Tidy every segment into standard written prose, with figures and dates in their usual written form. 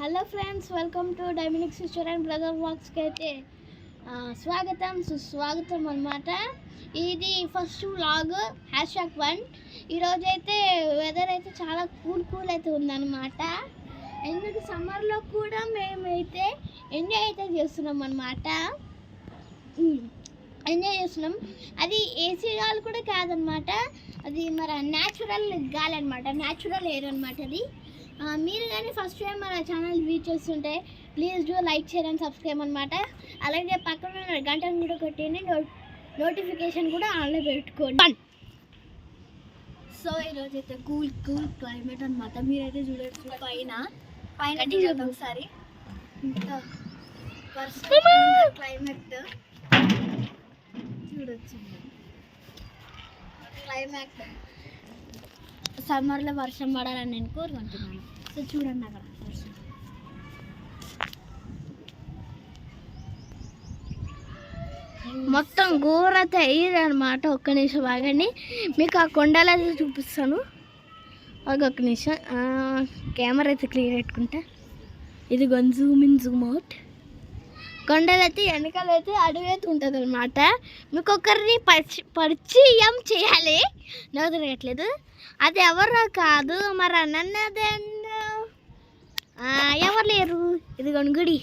Hello friends, welcome to డైమినిక్ sister and brother వ్లాగ్స్కి అయితే స్వాగతం సుస్వాగతం అన్నమాట. ఇది ఫస్ట్ వ్లాగ్ #1. ఈరోజైతే వెదర్ అయితే చాలా కూల్ అయితే ఉందన్నమాట. ఎందుకు సమ్మర్లో కూడా మేమైతే ఎంజాయ్ అయితే చేస్తున్నాం అన్నమాట. ఎంజాయ్ చేస్తున్నాం. అది ఏసీ గాలి కూడా కాదనమాట, అది మన న్యాచురల్ గాలి అనమాట, న్యాచురల్ ఎయిర్ అనమాట. అది మీరు కానీ ఫస్ట్ టైం మన ఛానల్ విజిట్ చేస్తుంటే please do like, share and subscribe అనమాట. అలాగే పక్కన ఉన్న గంటను కూడా కొట్టండి, నోటిఫికేషన్ కూడా ఆన్లో పెట్టుకోండి. సో ఈరోజు అయితే కూల్ క్లైమేట్ అనమాట. మీరైతే చూడొచ్చు పైన చూద్దాం ఒకసారి క్లైమేట్ చూడొచ్చు. క్లైమేట్ సమ్మర్లో వర్షం పడాలని నేను కోరుకుంటున్నాను. సో చూడండి అక్కడ వర్షం. మొత్తం ఘోరత అయ్యేది అనమాట. ఒక్క నిమిషం ఆగండి, మీకు ఆ కొండలు అయితే చూపిస్తాను. ఒక్క నిమిషం, కెమెరా అయితే క్లియర్ పెట్టుకుంటా. ఇది జూమ్ ఇన్ జూమ్ అవుట్. కొండలు అయితే వెనకాలైతే అడుగు అయితే ఉంటుంది అనమాట. మీకు ఒకరిని పరిచయం చేయాలి, నాకు తిరగట్లేదు. అది ఎవరో కాదు, మరి అన్నదే ఎవరు లేరు. ఇది గుడి,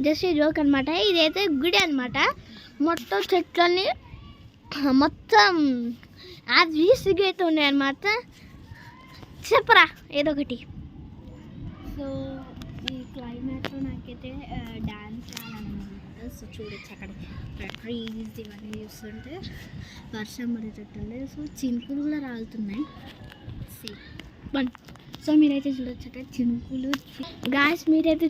జస్ట్ జోక్ అనమాట. ఇదైతే గుడి అనమాట. మొత్తం చెట్లన్నీ మొత్తం వీసిగా అయితే ఉన్నాయి అనమాట. చెప్పరా ఏదో ఒకటి. సో ఈ క్లైమేట్లో నాకైతే డ్యాన్స్ చేయాలన్నమాట. సో చూడొచ్చు అక్కడ ట్రీస్ ఇవన్నీ చూస్తుంటే వర్షం పడేటట్టుంది. సో చినుకులు కూడా రాలుతున్నాయి. సో మీరైతే చూడొచ్చు అక్కడ చినుకులు. గాయస్ మీరైతే